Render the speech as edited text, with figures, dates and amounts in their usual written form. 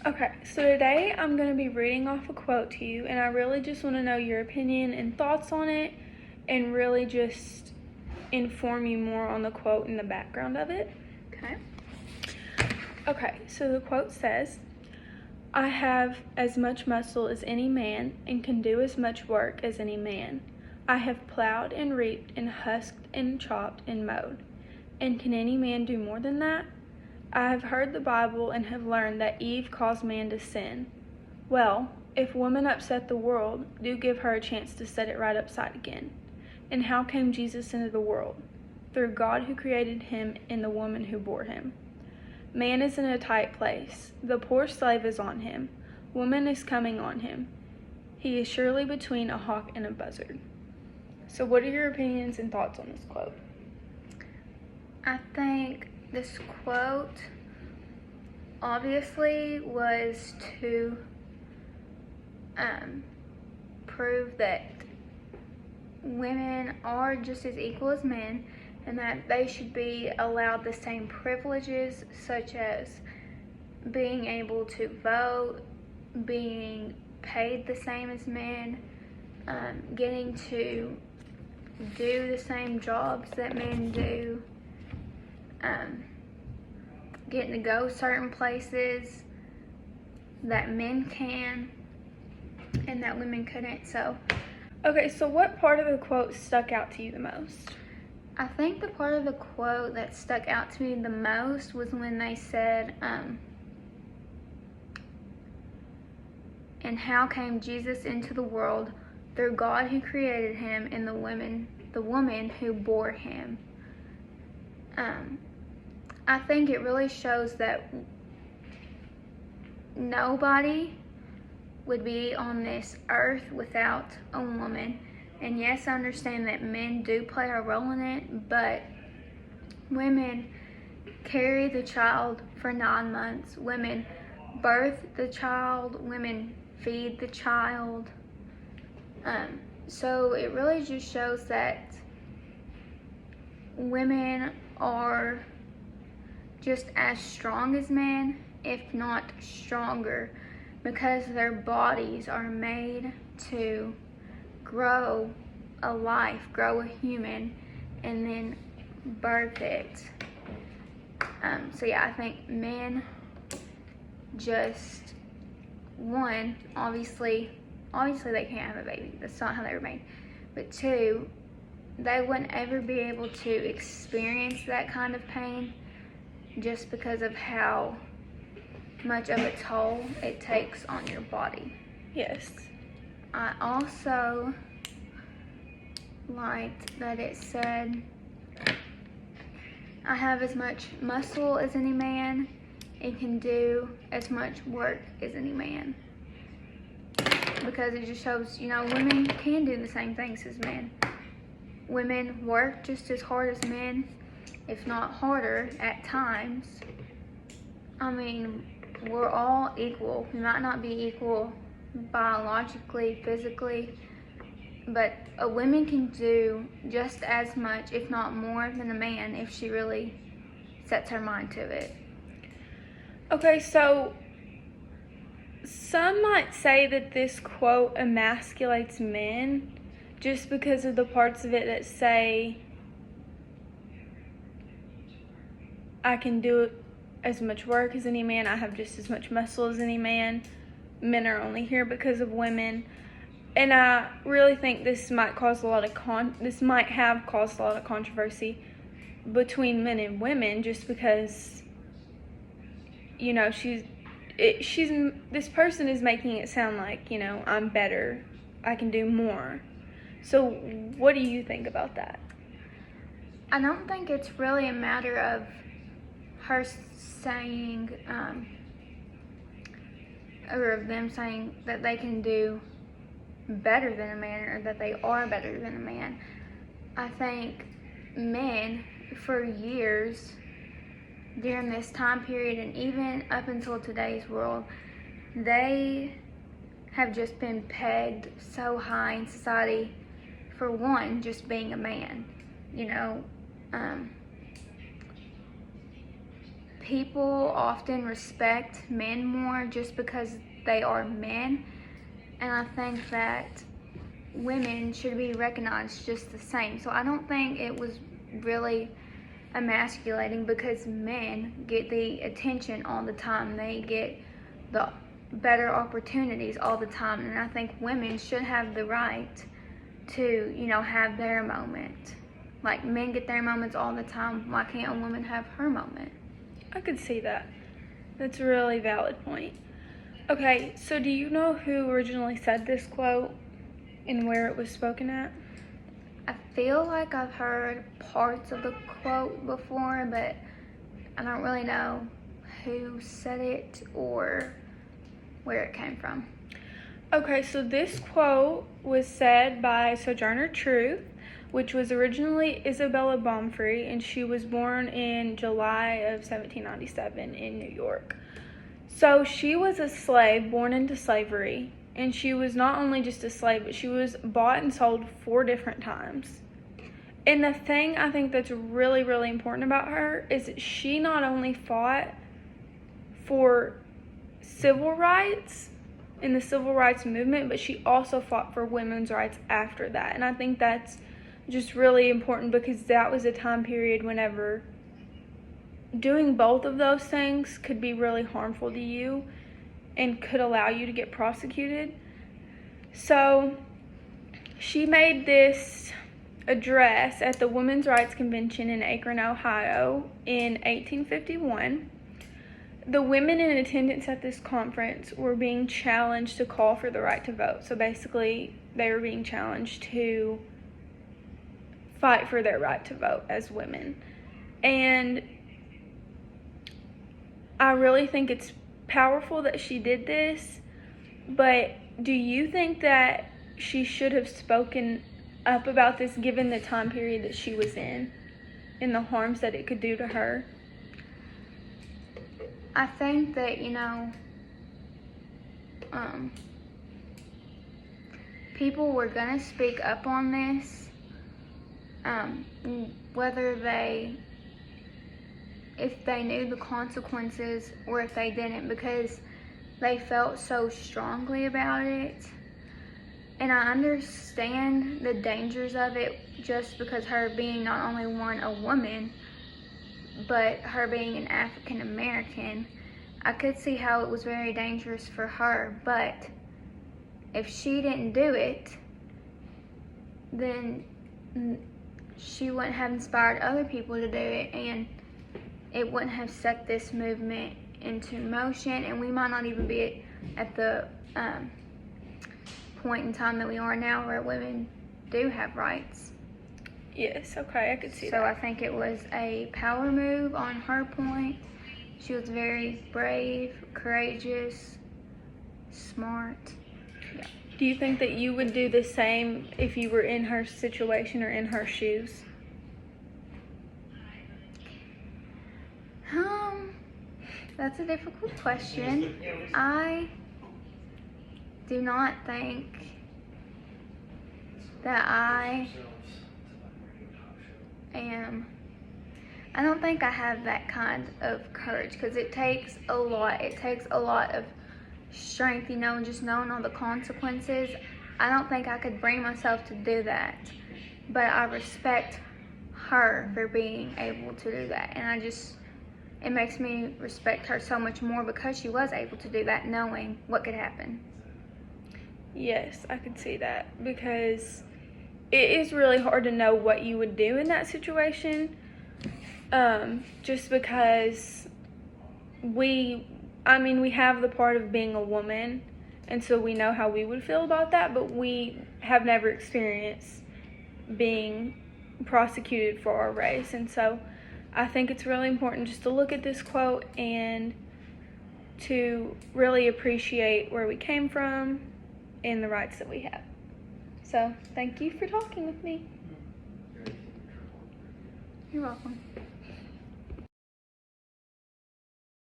Okay, so today I'm going to be reading off a quote to you, and I really just want to know your opinion and thoughts on it, and really just inform you more on the quote and the background of it. Okay. Okay, so the quote says, "I have as much muscle as any man, and can do as much work as any man. I have plowed and reaped and husked and chopped and mowed. And can any man do more than that? I have heard the Bible and have learned that Eve caused man to sin. Well, if woman upset the world, do give her a chance to set it right upside again. And how came Jesus into the world? Through God who created him and the woman who bore him. Man is in a tight place. The poor slave is on him. Woman is coming on him. He is surely between a hawk and a buzzard." So what are your opinions and thoughts on this quote? I think this quote obviously was to prove that women are just as equal as men and that they should be allowed the same privileges, such as being able to vote, being paid the same as men, getting to do the same jobs that men do, getting to go certain places that men can and that women couldn't. Okay, so what part of the quote stuck out to you the most? I think the part of the quote that stuck out to me the most was when they said, "And how came Jesus into the world? Through God who created him and the woman who bore him." I think it really shows that nobody would be on this earth without a woman. And yes, I understand that men do play a role in it, but women carry the child for 9 months. Women birth the child. Women feed the child. So it really just shows that women are just as strong as men, if not stronger, because their bodies are made to grow a life, grow a human, and then birth it. So yeah, I think men just, one, obviously they can't have a baby. That's not how they were made. But two, they wouldn't ever be able to experience that kind of pain just because of how much of a toll it takes on your body. Yes. I also liked that it said, "I have as much muscle as any man and can do as much work as any man." Because it just shows, women can do the same things as men. Women work just as hard as men, if not harder at times. I mean, we're all equal. We might not be equal biologically, physically, but a woman can do just as much, if not more, than a man if she really sets her mind to it. Okay, so some might say that this quote emasculates men just because of the parts of it that say, "I can do as much work as any man, I have just as much muscle as any man, men are only here because of women." And I really think this might have caused a lot of controversy between men and women, just because, this person is making it sound like, I'm better, I can do more. So what do you think about that? I don't think it's really a matter of her saying, or of them saying that they can do better than a man or that they are better than a man. I think men, for years, during this time period and even up until today's world, they have just been pegged so high in society for one, just being a man. people often respect men more just because they are men, and I think that women should be recognized just the same. So I don't think it was really emasculating because men get the attention all the time. They get the better opportunities all the time, and I think women should have the right to, have their moment. Like, men get their moments all the time. Why can't a woman have her moment? I could see that. That's a really valid point. Okay, so do you know who originally said this quote and where it was spoken at? I feel like I've heard parts of the quote before, but I don't really know who said it or where it came from. Okay, so this quote was said by Sojourner Truth, which was originally Isabella Baumfree, and she was born in July of 1797 in New York. So she was a slave born into slavery, and she was not only just a slave, but she was bought and sold 4 different times. And the thing I think that's really, really important about her is that she not only fought for civil rights in the civil rights movement, but she also fought for women's rights after that. And I think that's just really important because that was a time period whenever doing both of those things could be really harmful to you and could allow you to get prosecuted. So she made this address at the Women's Rights Convention in Akron, Ohio in 1851. The women in attendance at this conference were being challenged to call for the right to vote. So basically, they were being challenged to fight for their right to vote as women. And I really think it's powerful that she did this, but do you think that she should have spoken up about this given the time period that she was in and the harms that it could do to her? I think that, people were going to speak up on this, whether if they knew the consequences or if they didn't, because they felt so strongly about it. And I understand the dangers of it just because her being not only a woman, but her being an African American. I could see how it was very dangerous for her, but if she didn't do it, then she wouldn't have inspired other people to do it, and it wouldn't have set this movement into motion, and we might not even be at the point in time that we are now where women do have rights. Yes, okay, I could see that. So I think it was a power move on her point. She was very brave, courageous, smart. Yeah. Do you think that you would do the same if you were in her situation or in her shoes? That's a difficult question. I do not think that I don't think I have that kind of courage because it takes a lot. It takes a lot of strength, and just knowing all the consequences. I don't think I could bring myself to do that, but I respect her for being able to do that, and it makes me respect her so much more because she was able to do that, knowing what could happen. Yes, I could see that because it is really hard to know what you would do in that situation, just because we have the part of being a woman, and so we know how we would feel about that, but we have never experienced being prosecuted for our race, and so I think it's really important just to look at this quote and to really appreciate where we came from and the rights that we have. So, thank you for talking with me. You're welcome.